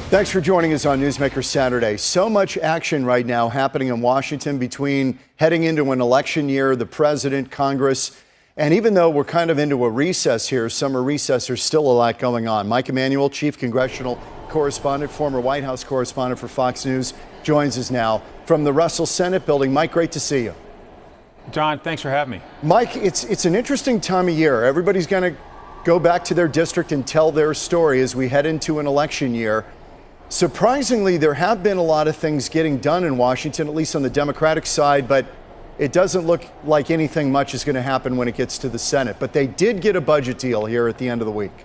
Thanks for joining us on Newsmaker Saturday. So much action right now happening in Washington between heading into an election year, the president, Congress, and even though we're kind of into a recess here, summer recess, there's still a lot going on. Mike Emanuel, chief congressional correspondent, former White House correspondent for Fox News, joins us now from the Russell Senate building. Mike, great to see you. John, thanks for having me. Mike, it's an interesting time of year. Everybody's going to go back to their district and tell their story as we head into an election year. Surprisingly, there have been a lot of things getting done in Washington, at least on the Democratic side, but it doesn't look like anything much is going to happen when it gets to the Senate. But they did get a budget deal here at the end of the week.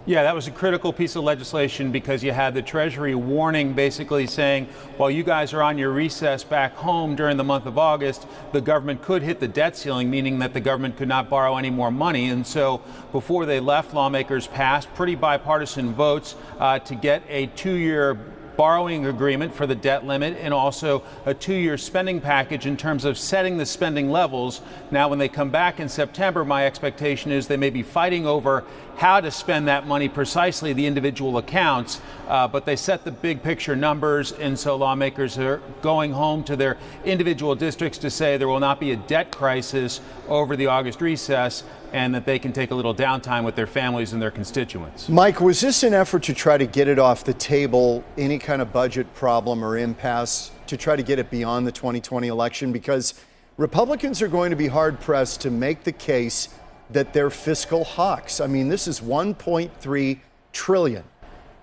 Yeah, that was a critical piece of legislation because you had the Treasury warning, basically saying, while you guys are on your recess back home during the month of August, the government could hit the debt ceiling, meaning that the government could not borrow any more money. And so before they left, lawmakers passed pretty bipartisan votes to get a 2-year borrowing agreement for the debt limit and also a 2-year spending package in terms of setting the spending levels. Now, when they come back in September, my expectation is they may be fighting over how to spend that money precisely, the individual accounts, but they set the big picture numbers, and so lawmakers are going home to their individual districts to say there will not be a debt crisis over the August recess and that they can take a little downtime with their families and their constituents. Mike, was this an effort to try to get it off the table, any kind of budget problem or impasse, to try to get it beyond the 2020 election? Because Republicans are going to be hard-pressed to make the case that they're fiscal hawks. I mean, this is $1.3 trillion.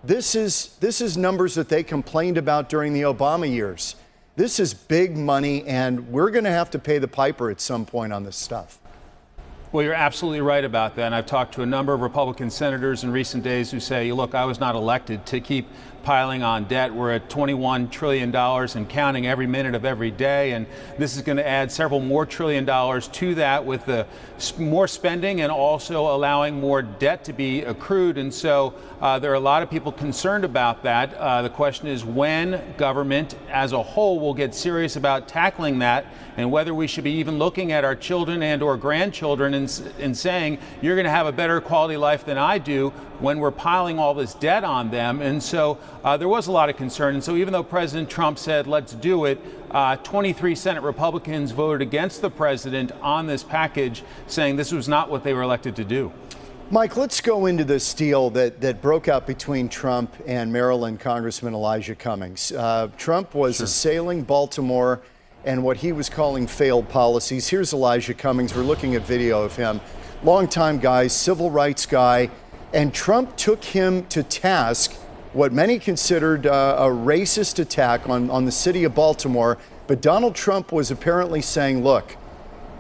This is numbers that they complained about during the Obama years. This is big money, and we're going to have to pay the piper at some point on this stuff. Well, you're absolutely right about that. And I've talked to a number of Republican senators in recent days who say, look, I was not elected to keep piling on debt. We're at $21 trillion and counting every minute of every day. And this is going to add several more $1 trillion to that with the more spending and also allowing more debt to be accrued. And so there are a lot of people concerned about that. The question is when government as a whole will get serious about tackling that and whether we should be even looking at our children and or grandchildren and saying, you're going to have a better quality life than I do when we're piling all this debt on them. And so there was a lot of concern. And so even though President Trump said, let's do it, 23 Senate Republicans voted against the president on this package, saying this was not what they were elected to do. Mike, let's go into this deal that broke out between Trump and Maryland Congressman Elijah Cummings. Trump was assailing Baltimore and what he was calling failed policies. Here's Elijah Cummings. We're looking at video of him. Longtime guy, civil rights guy. And Trump took him to task, what many considered a racist attack on the city of Baltimore. But Donald Trump was apparently saying, look,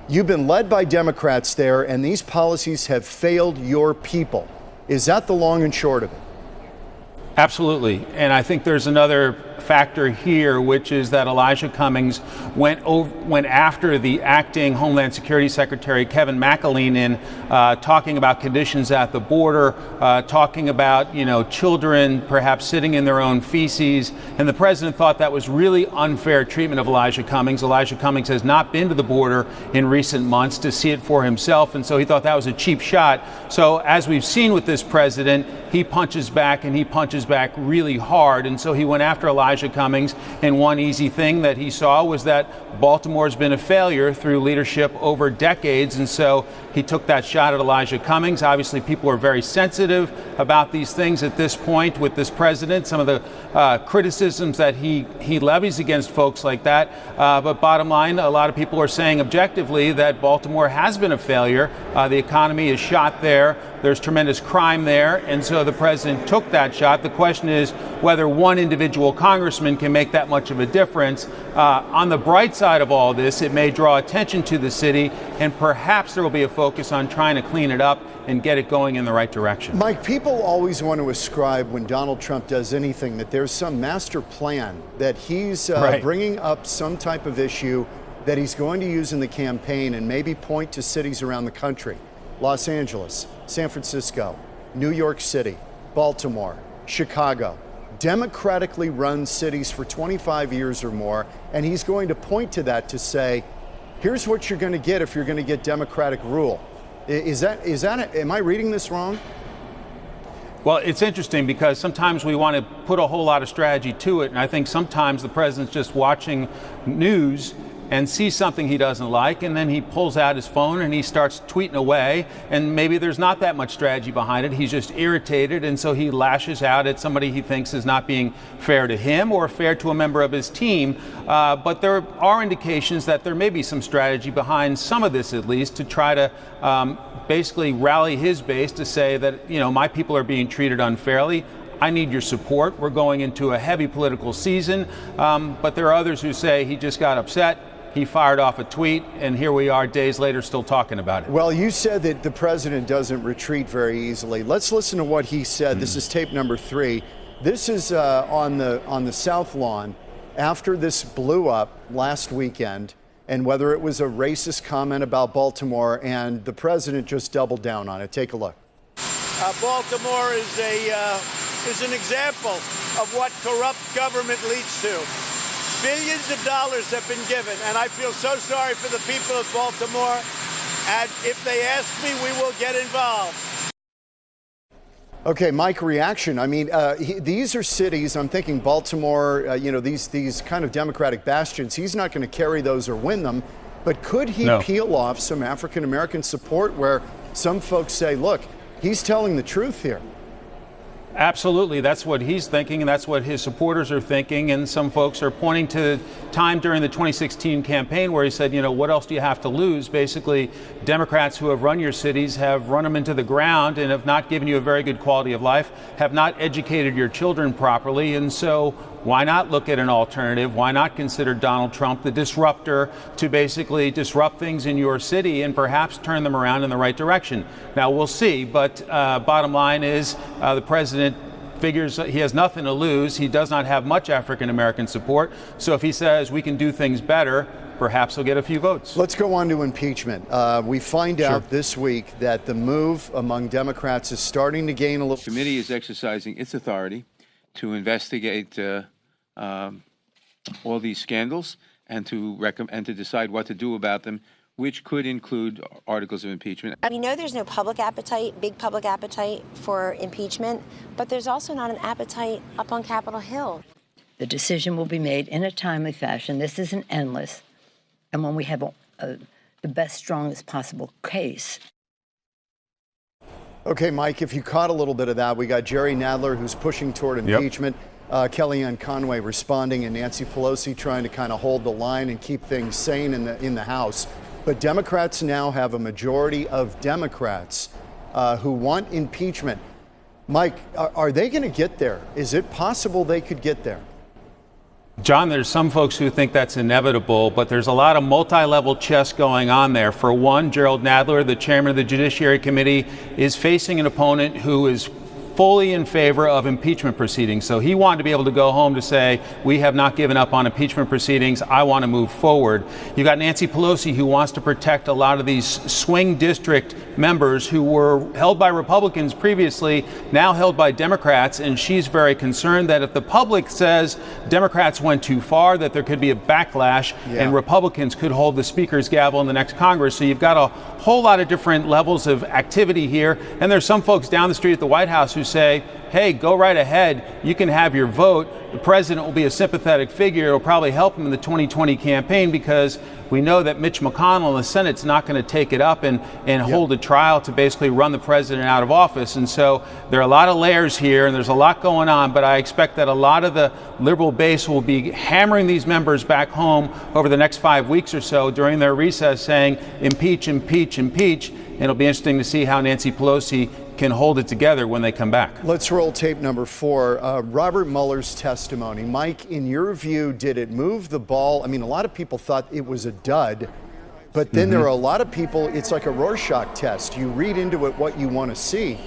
you've been led by Democrats there, and these policies have failed your people. Is that the long and short of it? Absolutely. And I think there's another factor here, which is that Elijah Cummings went after the acting Homeland Security Secretary, Kevin McAleenan, talking about conditions at the border, talking about, children perhaps sitting in their own feces. And the president thought that was really unfair treatment of Elijah Cummings. Elijah Cummings has not been to the border in recent months to see it for himself. And so he thought that was a cheap shot. So as we've seen with this president, he punches back and he punches back really hard. And so he went after Elijah Cummings. And one easy thing that he saw was that Baltimore's been a failure through leadership over decades. And so he took that shot at Elijah Cummings. Obviously, people are very sensitive about these things at this point with this president, some of the criticisms that he levies against folks like that. But bottom line, a lot of people are saying objectively that Baltimore has been a failure. The economy is shot there. There's tremendous crime there. And so the president took that shot. The question is whether one individual congressman can make that much of a difference. On the bright side of all this, it may draw attention to the city, and perhaps there will be a focus on trying to clean it up and get it going in the right direction. Mike, people always want to ascribe when Donald Trump does anything that there's some master plan, that he's bringing up some type of issue that he's going to use in the campaign and maybe point to cities around the country. Los Angeles, San Francisco, New York City, Baltimore, Chicago, democratically run cities for 25 years or more, and he's going to point to that to say, here's what you're going to get if you're going to get Democratic rule. Am I reading this wrong? Well, it's interesting because sometimes we want to put a whole lot of strategy to it, and I think sometimes the president's just watching news and sees something he doesn't like, and then he pulls out his phone and he starts tweeting away, and maybe there's not that much strategy behind it. He's just irritated, and so he lashes out at somebody he thinks is not being fair to him or fair to a member of his team. But there are indications that there may be some strategy behind some of this, at least, to try to basically rally his base to say that, you know, my people are being treated unfairly. I need your support. We're going into a heavy political season. But there are others who say he just got upset. He fired off a tweet, and here we are days later still talking about it. Well, you said that the president doesn't retreat very easily. Let's listen to what he said. This is tape number 3. This is on the South Lawn after this blew up last weekend, and whether it was a racist comment about Baltimore, and the president just doubled down on it. Take a look. Baltimore is an example of what corrupt government leads to. Billions of dollars have been given, and I feel so sorry for the people of Baltimore. And if they ask me, we will get involved. Okay, Mike, reaction. I mean, these are cities, I'm thinking Baltimore, these kind of Democratic bastions. He's not going to carry those or win them. But could he peel off some African-American support where some folks say, look, he's telling the truth here? Absolutely. That's what he's thinking, and that's what his supporters are thinking. And some folks are pointing to time during the 2016 campaign where he said, you know, what else do you have to lose? Basically, Democrats who have run your cities have run them into the ground and have not given you a very good quality of life, have not educated your children properly. And so why not look at an alternative? Why not consider Donald Trump the disruptor to basically disrupt things in your city and perhaps turn them around in the right direction? Now, we'll see. But bottom line is the president figures he has nothing to lose. He does not have much African-American support. So if he says we can do things better, perhaps he'll get a few votes. Let's go on to impeachment. We find out this week that the move among Democrats is starting to gain a little... The committee is exercising its authority to investigate all these scandals and to decide what to do about them, which could include articles of impeachment. We know there's no public appetite, big public appetite for impeachment, but there's also not an appetite up on Capitol Hill. The decision will be made in a timely fashion. This isn't endless. And when we have the best, strongest possible case. Okay, Mike, if you caught a little bit of that, we got Jerry Nadler, who's pushing toward impeachment, Kellyanne Conway responding, and Nancy Pelosi trying to kind of hold the line and keep things sane in the House. But Democrats now have a majority of Democrats who want impeachment. Mike, are they going to get there? Is it possible they could get there? John, there's some folks who think that's inevitable, but there's a lot of multi-level chess going on there. For one, Gerald Nadler, the chairman of the Judiciary Committee, is facing an opponent who is fully in favor of impeachment proceedings. So he wanted to be able to go home to say, we have not given up on impeachment proceedings. I want to move forward. You got Nancy Pelosi, who wants to protect a lot of these swing district members who were held by Republicans previously, now held by Democrats. And she's very concerned that if the public says Democrats went too far, that there could be a backlash and Republicans could hold the speaker's gavel in the next Congress. So you've got a whole lot of different levels of activity here. And there's some folks down the street at the White House who say, hey, go right ahead. You can have your vote. The president will be a sympathetic figure. It'll probably help him in the 2020 campaign because we know that Mitch McConnell in the Senate's not going to take it up and hold a trial to basically run the president out of office. And so there are a lot of layers here and there's a lot going on. But I expect that a lot of the liberal base will be hammering these members back home over the next 5 weeks or so during their recess saying impeach, impeach, impeach. And it'll be interesting to see how Nancy Pelosi can hold it together when they come back. Let's roll tape number 4. Robert Mueller's testimony. Mike, in your view, did it move the ball? I mean, a lot of people thought it was a dud, but then there are a lot of people, it's like a Rorschach test. You read into it what you want to see.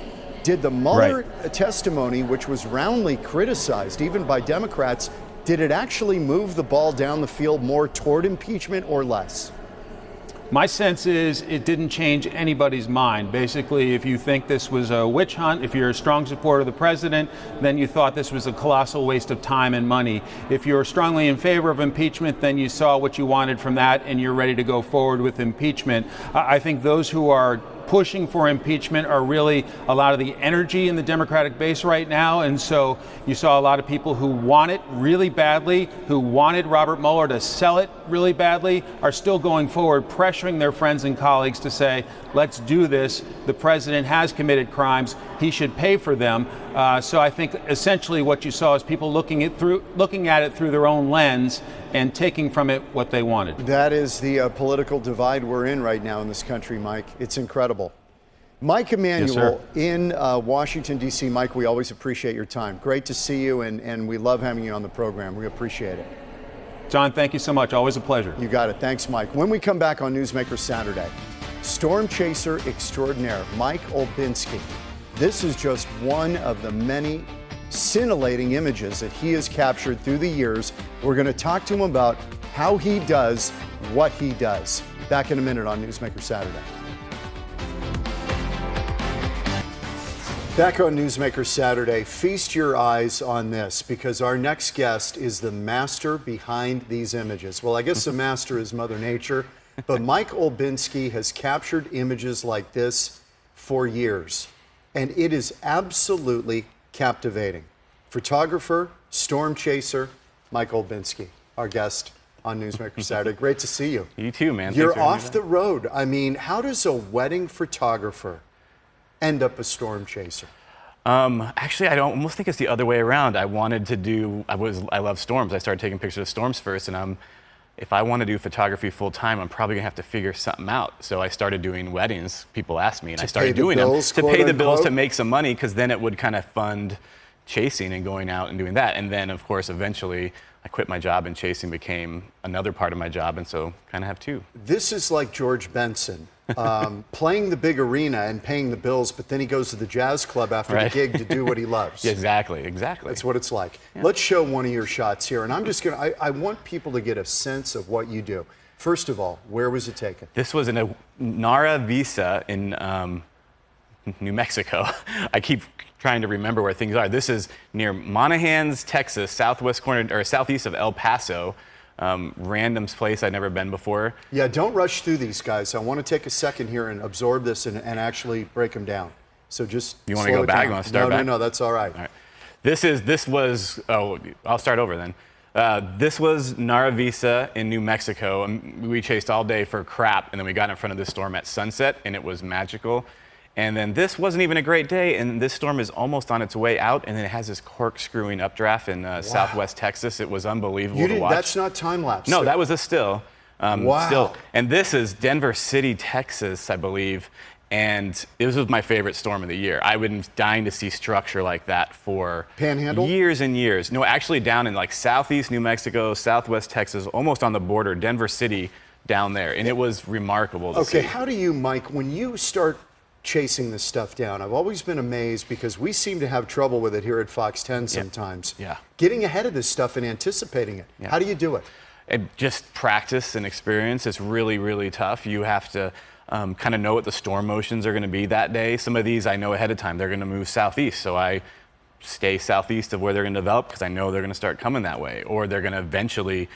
Did the Mueller testimony, which was roundly criticized, even by Democrats, did it actually move the ball down the field more toward impeachment or less? My sense is it didn't change anybody's mind. Basically, if you think this was a witch hunt, if you're a strong supporter of the president, then you thought this was a colossal waste of time and money. If you're strongly in favor of impeachment, then you saw what you wanted from that and you're ready to go forward with impeachment. I think those who are pushing for impeachment are really a lot of the energy in the Democratic base right now. And so you saw a lot of people who want it really badly, who wanted Robert Mueller to sell it really badly, are still going forward, pressuring their friends and colleagues to say, let's do this. The president has committed crimes. He should pay for them. So I think essentially what you saw is people looking at it through their own lens and taking from it what they wanted. That is the political divide we're in right now in this country, Mike. It's incredible. Mike Emanuel in Washington, D.C. Mike, we always appreciate your time. Great to see you, and we love having you on the program. We appreciate it. John, thank you so much. Always a pleasure. You got it. Thanks, Mike. When we come back on Newsmaker Saturday, storm chaser extraordinaire Mike Olbinski. This is just one of the many scintillating images that he has captured through the years. We're going to talk to him about how he does what he does. Back in a minute on Newsmaker Saturday. Back on Newsmaker Saturday, feast your eyes on this, because our next guest is the master behind these images. Well, I guess the master is Mother Nature, but Mike Olbinski has captured images like this for years, and it is absolutely captivating. Photographer, storm chaser, Mike Olbinski, our guest on Newsmaker Saturday. Great to see you. You too, man. You're off the road. I mean, how does a wedding photographer end up a storm chaser? Actually, I almost think it's the other way around. I love storms. I started taking pictures of storms first, and if I want to do photography full time, I'm probably gonna have to figure something out. So I started doing weddings. People asked me, and I started doing them to pay the bills, to make some money, because then it would kind of fund chasing and going out and doing that. And then, of course, eventually I quit my job, and chasing became another part of my job, and so kind of have two. This is like George Benson playing the big arena and paying the bills, but then he goes to the jazz club after the gig to do what he loves. Exactly. That's what it's like. Yeah. Let's show one of your shots here, and I'm just gonna, I want people to get a sense of what you do. First of all, where was it taken? This was in a Nara Vista in New Mexico. I keep trying to remember where things are. This is near Monahans, Texas, southwest corner, or southeast of El Paso. Random place I'd never been before. Yeah, don't rush through these, guys. I want to take a second here and absorb this and actually break them down. So just you want to go back? You want to start back? No, that's all right. All right. I'll start over then. This was Nara Vista in New Mexico, and we chased all day for crap, and then we got in front of this storm at sunset, and it was magical. And then this wasn't even a great day, and this storm is almost on its way out, and then it has this corkscrewing updraft in southwest Texas. It was unbelievable to watch. That's not time-lapse. No, that was a still. Wow. Still. And this is Denver City, Texas, I believe, and this was my favorite storm of the year. I've been dying to see structure like that for years and years. No, actually down in like southeast New Mexico, southwest Texas, almost on the border, Denver City down there, and it was remarkable to see. Okay, how do you, Mike, when you start chasing this stuff down, I've always been amazed because we seem to have trouble with it here at Fox 10 sometimes. Yeah. Getting ahead of this stuff and anticipating it. Yeah. How do you do it? Just practice and experience. It's really, really tough. You have to kind of know what the storm motions are going to be that day. Some of these I know ahead of time. They're going to move southeast, so I stay southeast of where they're going to develop because I know they're going to start coming that way, or they're going to eventually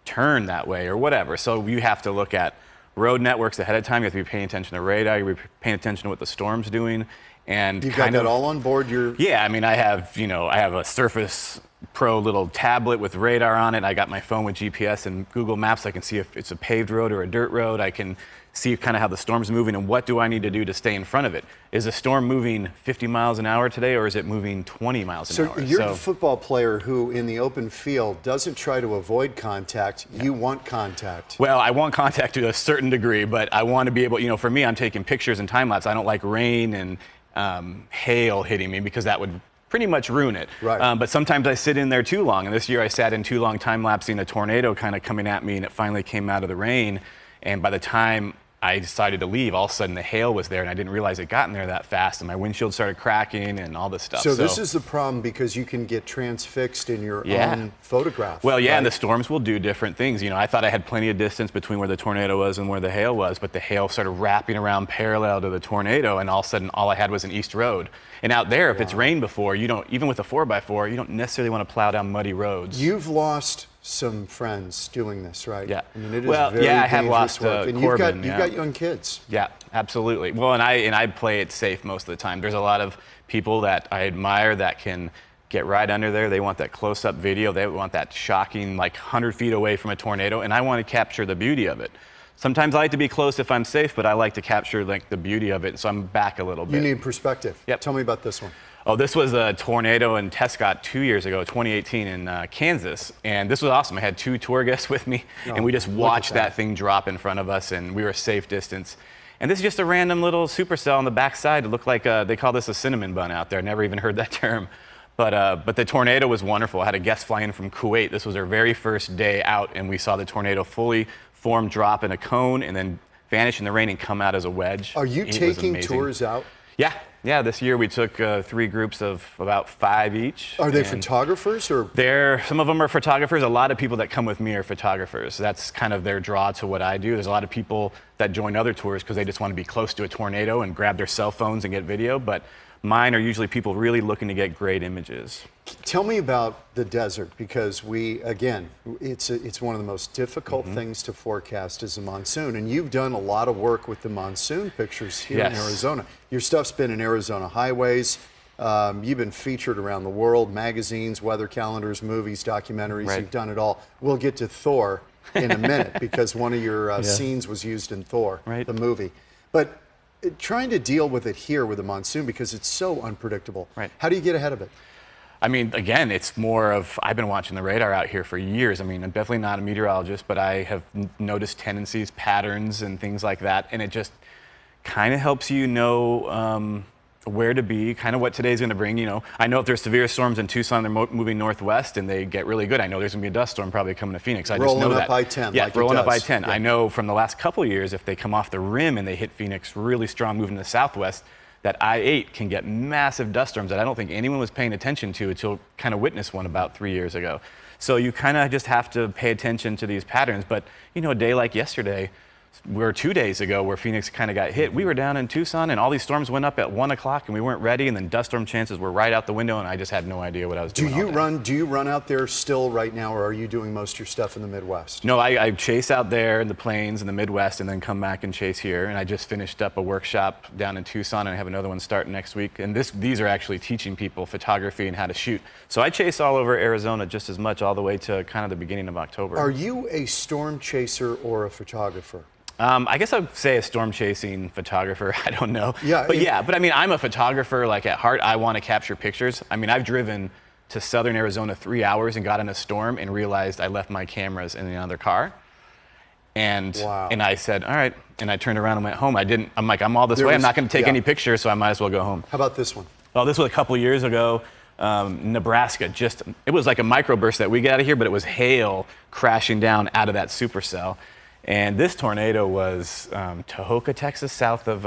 turn that way or whatever. So you have to look at road networks ahead of time. You have to be paying attention to radar. You have to be paying attention to what the storm's doing, and you've got that all on board. Yeah, I mean, I have a Surface Pro little tablet with radar on it. I got my phone with GPS and Google Maps. I can see if it's a paved road or a dirt road. I can see kind of how the storm's moving and what do I need to do to stay in front of it. Is the storm moving 50 miles an hour today, or is it moving 20 miles an hour? So you're the football player who, in the open field, doesn't try to avoid contact. Yeah. You want contact. Well, I want contact to a certain degree, but I want to be able, for me, I'm taking pictures and time lapse. I don't like rain and hail hitting me because that would pretty much ruin it. Right. But sometimes I sit in there too long, and this year I sat in too long time-lapsing a tornado kind of coming at me, and it finally came out of the rain, and by the time I decided to leave, all of a sudden the hail was there, and I didn't realize it got in there that fast, and my windshield started cracking and all this stuff. So this is the problem because you can get transfixed in your own photograph. Well, yeah, right? And the storms will do different things. I thought I had plenty of distance between where the tornado was and where the hail was, but the hail started wrapping around parallel to the tornado, and all of a sudden all I had was an east road. And out there, if it's rained before, even with a 4x4, you don't necessarily want to plow down muddy roads. You've lost some friends doing this, right? Yeah. I mean, it is well, very yeah, I have dangerous lost work. And Corbin. you've got young kids. Yeah, absolutely. Well, and I play it safe most of the time. There's a lot of people that I admire that can get right under there. They want that close-up video. They want that shocking, like 100 feet away from a tornado, and I want to capture the beauty of it. Sometimes I like to be close if I'm safe, but I like to capture like the beauty of it, so I'm back a little bit. You need perspective. Yep. Tell me about this one. Oh, this was a tornado in Tescott 2 years ago, 2018 in Kansas, and this was awesome. I had 2 tour guests with me, and we just watched that thing drop in front of us, and we were a safe distance. And this is just a random little supercell on the backside. It looked like they call this a cinnamon bun out there. I never even heard that term. But the tornado was wonderful. I had a guest fly in from Kuwait. This was our very first day out, and we saw the tornado fully form, drop in a cone, and then vanish in the rain and come out as a wedge. Are you taking tours out? Yeah, this year we took 3 groups of about 5 each. Are they photographers or? Some of them are photographers. A lot of people that come with me are photographers. That's kind of their draw to what I do. There's a lot of people that join other tours because they just want to be close to a tornado and grab their cell phones and get video. But mine are usually people really looking to get great images. Tell me about the desert, because it's one of the most difficult things to forecast is the monsoon. And you've done a lot of work with the monsoon pictures here in Arizona. Your stuff's been in Arizona highways. You've been featured around the world, magazines, weather calendars, movies, documentaries. Right. You've done it all. We'll get to Thor in a minute because one of your scenes was used in Thor, the movie. But trying to deal with it here with the monsoon because it's so unpredictable. Right. How do you get ahead of it? I mean, again, it's more of, I've been watching the radar out here for years. I mean, I'm definitely not a meteorologist, but I have noticed tendencies, patterns, and things like that. And it just kind of helps you know where to be, kind of what today's going to bring. You know, I know if there's severe storms in Tucson, they're moving northwest and they get really good. I know there's going to be a dust storm probably coming to Phoenix. I just know that. Rolling up I-10. Yeah, like rolling up I-10. Yeah. I know from the last couple of years, if they come off the rim and they hit Phoenix really strong, moving to the southwest, that I-8 can get massive dust storms that I don't think anyone was paying attention to until kind of witnessed one about 3 years ago. So you kind of just have to pay attention to these patterns. But, you know, a day like yesterday, or 2 days ago where Phoenix kind of got hit, we were down in Tucson and all these storms went up at 1 o'clock and we weren't ready, and then dust storm chances were right out the window and I just had no idea what I was doing. Do you run out there still right now, or are you doing most of your stuff in the Midwest? No, I chase out there in the plains in the Midwest and then come back and chase here. And I just finished up a workshop down in Tucson and I have another one starting next week. And these are actually teaching people photography and how to shoot. So I chase all over Arizona just as much, all the way to kind of the beginning of October. Are you a storm chaser or a photographer? I guess I'd say a storm chasing photographer. I don't know. Yeah, but I mean, I'm a photographer. Like at heart, I want to capture pictures. I mean, I've driven to southern Arizona 3 hours and got in a storm and realized I left my cameras in another car. And I said, all right. And I turned around and went home. I'm like, I'm all this way. I'm not going to take any pictures, so I might as well go home. How about this one? Well, this was a couple years ago. Nebraska, it was like a microburst that we got out of here, but it was hail crashing down out of that supercell. And this tornado was Tahoka, Texas, south of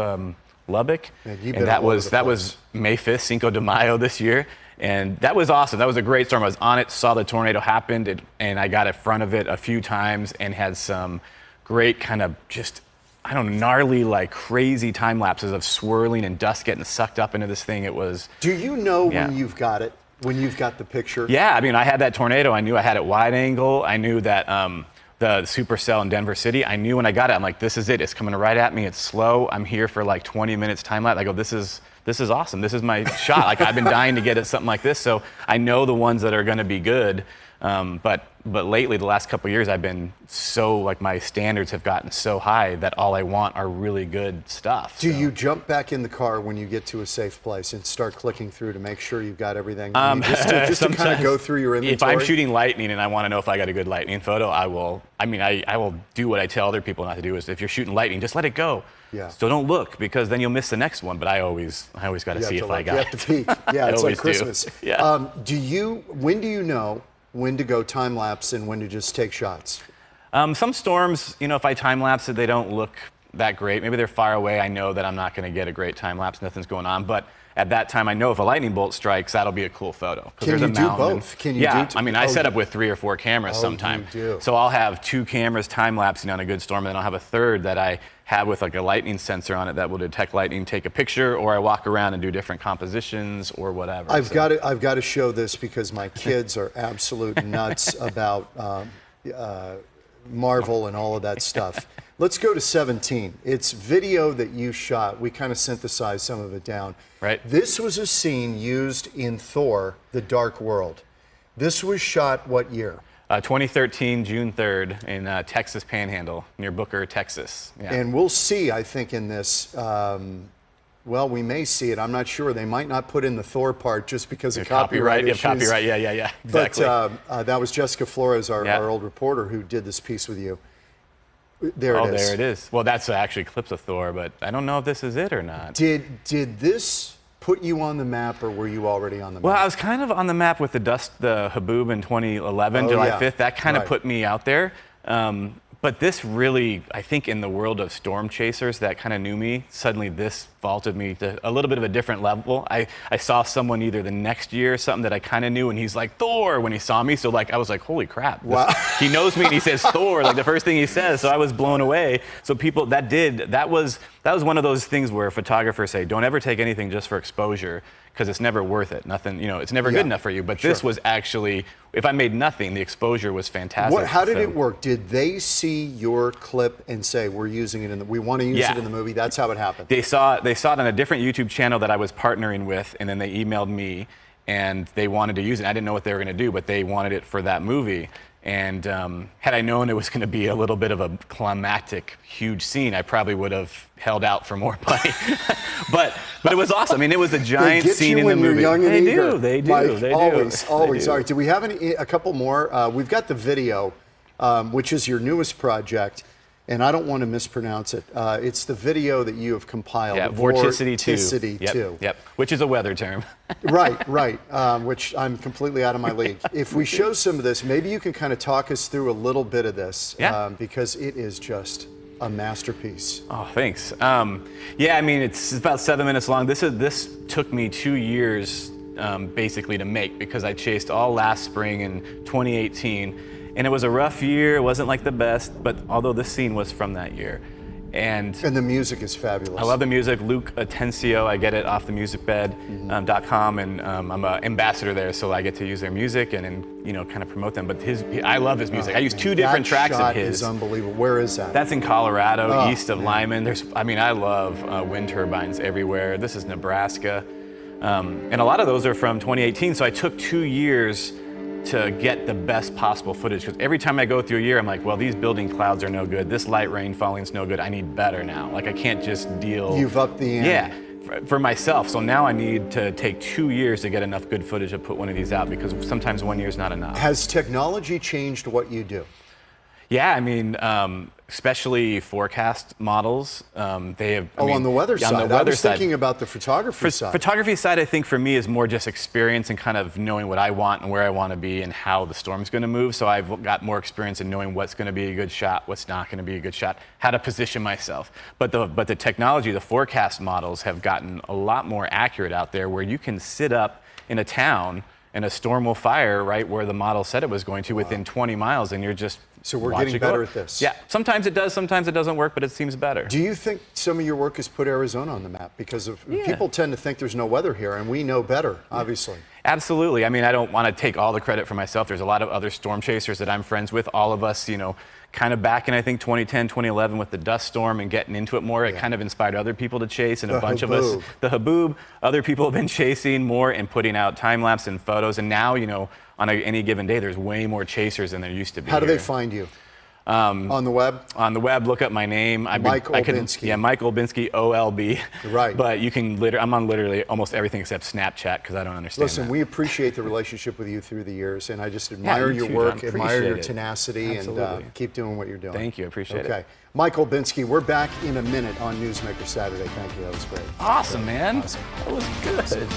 Lubbock. And that was May 5th, Cinco de Mayo this year. And that was awesome. That was a great storm. I was on it, saw the tornado happen, and I got in front of it a few times and had some great kind of just, I don't know, gnarly, like crazy time lapses of swirling and dust getting sucked up into this thing. It was. Do you know when you've got it? When you've got the picture? Yeah, I mean, I had that tornado. I knew I had it wide angle. I knew that the supercell in Denver City, I knew when I got it, I'm like, this is it. It's coming right at me. It's slow. I'm here for like 20 minutes time lapse. I go, this is awesome. This is my shot. Like, I've been dying to get at something like this. So I know the ones that are going to be good. But lately, the last couple of years, I've been so, like, my standards have gotten so high that all I want are really good stuff. Do you jump back in the car when you get to a safe place and start clicking through to make sure you've got everything? Just to kind of go through your inventory? If I'm shooting lightning and I want to know if I got a good lightning photo, I will do what I tell other people not to do, is if you're shooting lightning, just let it go. Yeah. So don't look, because then you'll miss the next one. But I always got to see if I got it. You have to peek. Yeah, it's like Christmas. Yeah. When do you know when to go time lapse and when to just take shots? Some storms, you know, if I time lapse it, they don't look that great. Maybe they're far away. I know that I'm not going to get a great time lapse. Nothing's going on. But at that time, I know if a lightning bolt strikes, that'll be a cool photo. Can you do both? Can you yeah, do I mean, I set up with 3 or 4 cameras sometimes. So I'll have 2 cameras time-lapsing on a good storm, and then I'll have a third that I have with like a lightning sensor on it that will detect lightning, take a picture, or I walk around and do different compositions or whatever. I've got to show this because my kids are absolute nuts about Marvel and all of that stuff. Let's go to 17. It's video that you shot. We kind of synthesized some of it down. Right. This was a scene used in Thor: The Dark World. This was shot what year? 2013, June 3rd, in Texas Panhandle, near Booker, Texas. Yeah. And we'll see, I think, in this, well, we may see it. I'm not sure. They might not put in the Thor part just because of copyright issues. Copyright, yeah, exactly. But that was Jessica Flores, our old reporter, who did this piece with you. There it is. Oh, there it is. Well, that's actually clips of Thor, but I don't know if this is it or not. Did this put you on the map, or were you already on the map? Well, I was kind of on the map with the Haboob in 2011, July 5th. That kind of put me out there. But this really, I think in the world of storm chasers that kind of knew me, suddenly this vaulted me to a little bit of a different level. I saw someone either the next year or something that I kind of knew, and he's like, Thor, when he saw me. So like, I was like, holy crap. Wow. He knows me and he says Thor, like the first thing he says. So I was blown away. So people, that was one of those things where photographers say, don't ever take anything just for exposure, because it's never worth it. Nothing, it's never good enough for you. But this was actually, if I made nothing, the exposure was fantastic. How did it work? Did they see your clip and say, we're using it we want to use it in the movie? That's how it happened. They saw it on a different YouTube channel that I was partnering with, and then they emailed me, and they wanted to use it. I didn't know what they were going to do, but they wanted it for that movie. And had I known it was going to be a little bit of a climactic, huge scene, I probably would have held out for more money. but it was awesome. I mean, it was a giant scene in the movie. They do. Always. All right. Do we have a couple more? We've got the video, which is your newest project, and I don't want to mispronounce it. It's the video that you have compiled. Yeah, Vorticity 2. Vorticity 2. Yep. Which is a weather term. Right. Which I'm completely out of my league. If we show some of this, maybe you can kind of talk us through a little bit of this, because it is just a masterpiece. Oh, thanks. Yeah, I mean, it's about 7 minutes long. This took me 2 years, basically, to make, because I chased all last spring in 2018. And it was a rough year. It wasn't like the best, but although this scene was from that year. And the music is fabulous. I love the music. Luke Atencio, I get it off themusicbed.com, and I'm an ambassador there, so I get to use their music and kind of promote them. But I love his music. I use 2 different tracks of his. That shot is unbelievable. Where is that? That's in Colorado, east of Lyman. I love wind turbines everywhere. This is Nebraska. And a lot of those are from 2018, so I took 2 years to get the best possible footage, because every time I go through a year, I'm like, well, these building clouds are no good. This light rain falling is no good. I need better now. Like, I can't just deal. You've upped the ante. Yeah, for myself. So now I need to take 2 years to get enough good footage to put one of these out, because sometimes 1 year is not enough. Has technology changed what you do? Yeah, I mean, especially forecast models. They have. On the weather side. I was thinking about the photography side. Photography side, I think for me is more just experience and kind of knowing what I want and where I want to be and how the storm's going to move. So I've got more experience in knowing what's going to be a good shot, what's not going to be a good shot, how to position myself. But the technology, the forecast models have gotten a lot more accurate out there, where you can sit up in a town and a storm will fire right where the model said it was going to within 20 miles, and you're just. So we're getting better at this. Yeah, sometimes it does, sometimes it doesn't work, but it seems better. Do you think some of your work has put Arizona on the map? Because people tend to think there's no weather here, and we know better, obviously. Absolutely. I mean, I don't want to take all the credit for myself. There's a lot of other storm chasers that I'm friends with. All of us, kind of back in, I think, 2010, 2011 with the dust storm and getting into it more, it kind of inspired other people to chase, and a bunch of us, the Haboob, other people have been chasing more and putting out time-lapse and photos, and now, on any given day, there's way more chasers than there used to be. How do they find you? On the web? On the web, look up my name. Mike Olbinski. Mike Olbinski, OLB. Right. But you can I'm on literally almost everything except Snapchat, because I don't understand Listen, we appreciate the relationship with you through the years, and I just admire your work, admire your tenacity, and keep doing what you're doing. Thank you, I appreciate it. Okay. Mike Olbinski, we're back in a minute on Newsmaker Saturday. Thank you, that was great. Awesome, man. That was good.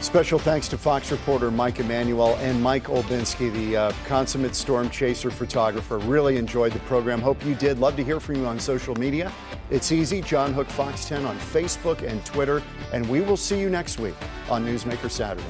Special thanks to Fox reporter Mike Emanuel and Mike Olbinski, the consummate storm chaser photographer. Really enjoyed the program. Hope you did. Love to hear from you on social media. It's easy. John Hook Fox 10 on Facebook and Twitter. And we will see you next week on Newsmaker Saturday.